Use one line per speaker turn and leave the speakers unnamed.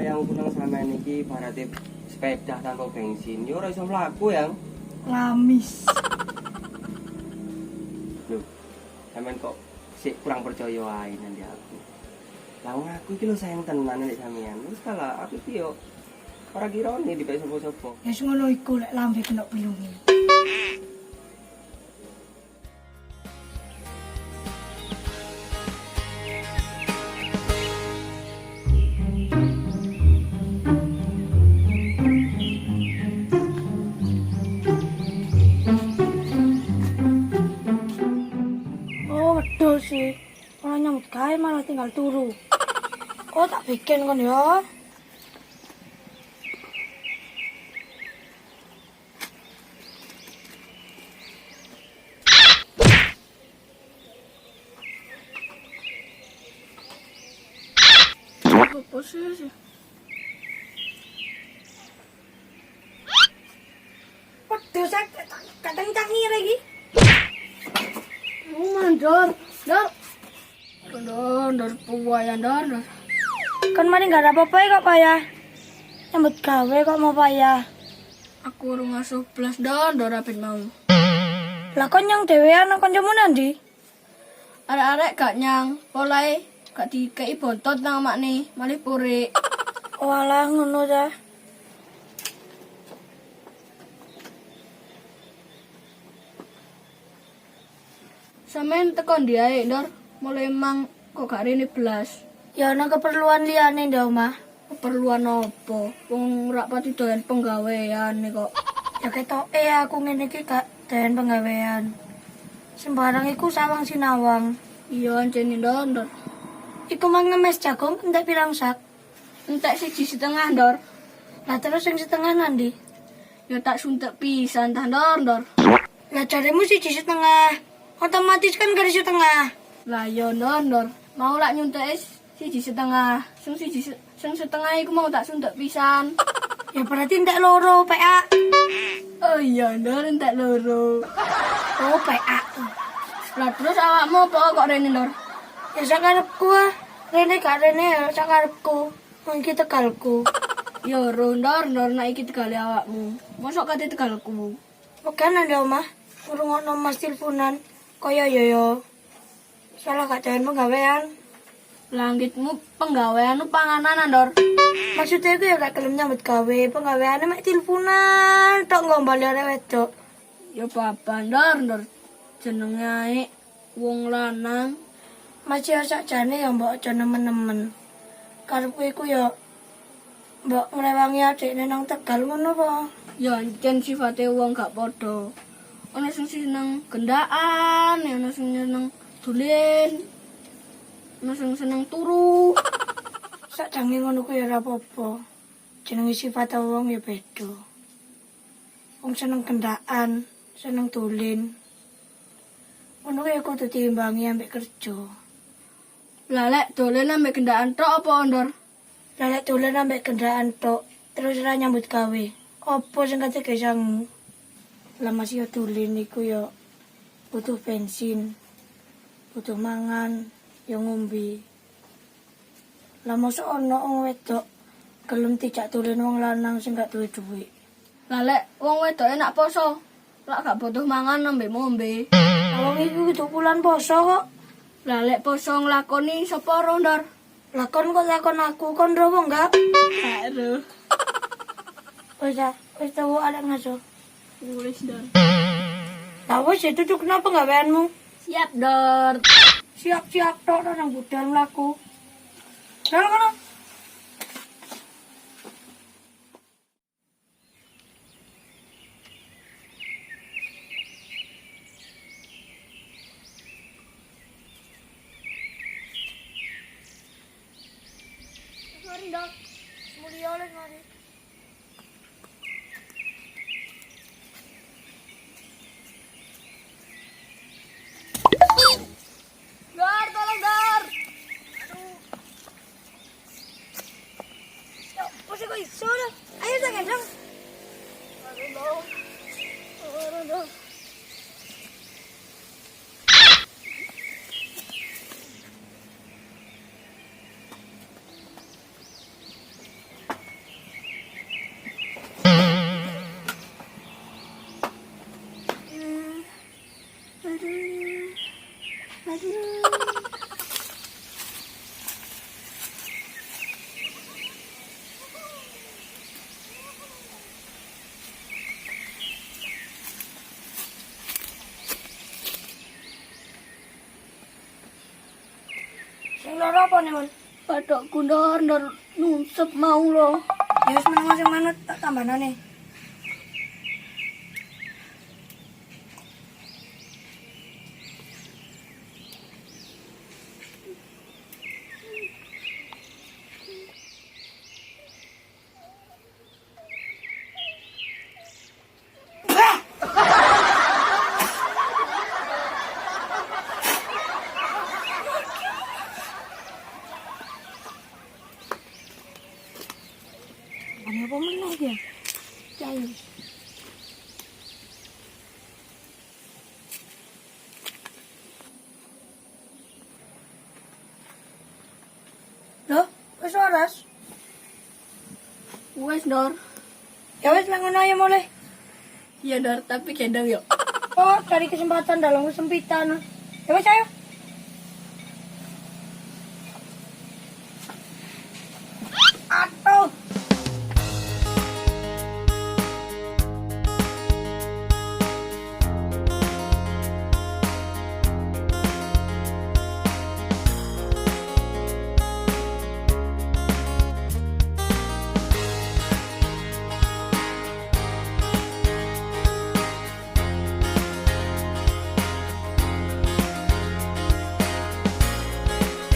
yang kunang sampean iki ibarate sepeda tanpa bensin. Yo ora iso mlaku yang.
Lamis.
Loh, sampean kok sik kurang percaya ae nanti aku. Lah wong aku iki lho sayang tenan nek sampean. Wis kala aku iki yo ora kirone dipek sapa-sapa.
Ya ngono iku lek lambe kena belungi. Oh, betul sih. Orang nyambut gawe malah tinggal turu. Oh, tak bikin kan ya. Apa sih? Waduh, saya kadang canggih lagi. Mandor, Dor puwayan Dor. Kan mari nggak ada apa-apa ya kok payah. Nyambut gawe kok mau payah. Aku urung masuk belas Dor rapin mau. Lah kon nyang dhewean nang kancamu nanti? Arek-arek gak nyang, polai gak dikei bontot nang makne, malih purik. Walah ngono ta. Sampeyan tekan ndi ae, Dor? Mulai emang kok gak rene blas. Ya ana keperluan liyane ndak, Omah. Keperluan apa? Wong rak pati doyan penggawean kok. Ya ketoke aku ngene iki gak doyan penggawean. Sembarang iku sawang sinawang. Iya anjene, Dor. Iku mang ngemes jagung entek pirang sak? Entek 1,5, Dor. Lah terus sing setengah nanti? Ya tak suntek pisan ta, Dor. Lah jaremu 1,5. Otomatis kan garis setengah. Lah yo Dor. Mau lak nyuntek 1,5. Sing setengah iku mau tak suntek pisan. Ya berarti entek loro PA. Oh iya Dor, entek loro. Oh PA. Lah terus awakmu apa kok rene Dor? Ya sakarepku ah. Rene gak rene ya sakarepku. Wong iki tegalku. Yo Dor, nek iki tegale awakmu. Mosok kate tegalku. Bukan ada omah. Ngrungokno Mas teleponan. Kaya yo. Salah gak jalan penggawean. Langitmu penggaweanmu panganan, Dor. Maksudnya aku ya gak gelem nyambut gawe, penggaweane mek teleponan tok ngombali arek wedok. Ya papan, Dor. Jenenge ae wong lanang. Masih sakjane ya mbok aja nemen-nemen. Karepku iku ya mbok ngrewangi adikne nang Tegal ngono po. Ya jan sifate wong gak padha. Ana sing seneng gendaan, ana sing seneng dolen, ana sing seneng turu. Sakjange ngono ku ya ora apa-apa. Jenenge sifat wong ya beda. Wong seneng gendaan, seneng dolen. Ngono ya kudu diimbangi ambek kerja. Lah lek dolen ambek gendaan tok apa, Ndor? Lah lek dolen ambek gendaan tok, terus ora nyambut gawe. Apa sing kate gesangmu? Lah masih yo dolen iku yo butuh bensin, butuh mangan, yo ngombe. Lah mosok ana wong wedok gelem dijak dolen wong lanang sing gak duwe dhuwit. Lah lek wong wedok enak poso, lak gak butuh mangan nembe ngombe. Wong iku kudu bulan poso kok. Lah lek poso nglakoni sapa ro, Ndor? Lakon kok lakon aku, kon ro enggak? Aduh. Wis tahu ada ngaso. Wis, Dor. Lah wis itu tuh kenapa gaweanmu? Siap, Dor. Siap-siap tok nang budal mlaku. Jalan kono. Mari, Dok. Mulia oleh mari. Dor, tolong, Dor. Aduh. Yo, pose kok iso dah. Ayo jangan dong. Aduh. Ndor apa nih, Mon? Bathukku Ndor nunsep mau lo. Ya wis meneng sing manut tak tambanane. Ano apa meneh ya? Cair. Loh, wis waras? Wis, Ndor. Ya wis lah ngono ya mulai. Iya, Ndor, tapi gendong yo. Oh, cari kesempatan dalam kesempitan. Ya wis ayo.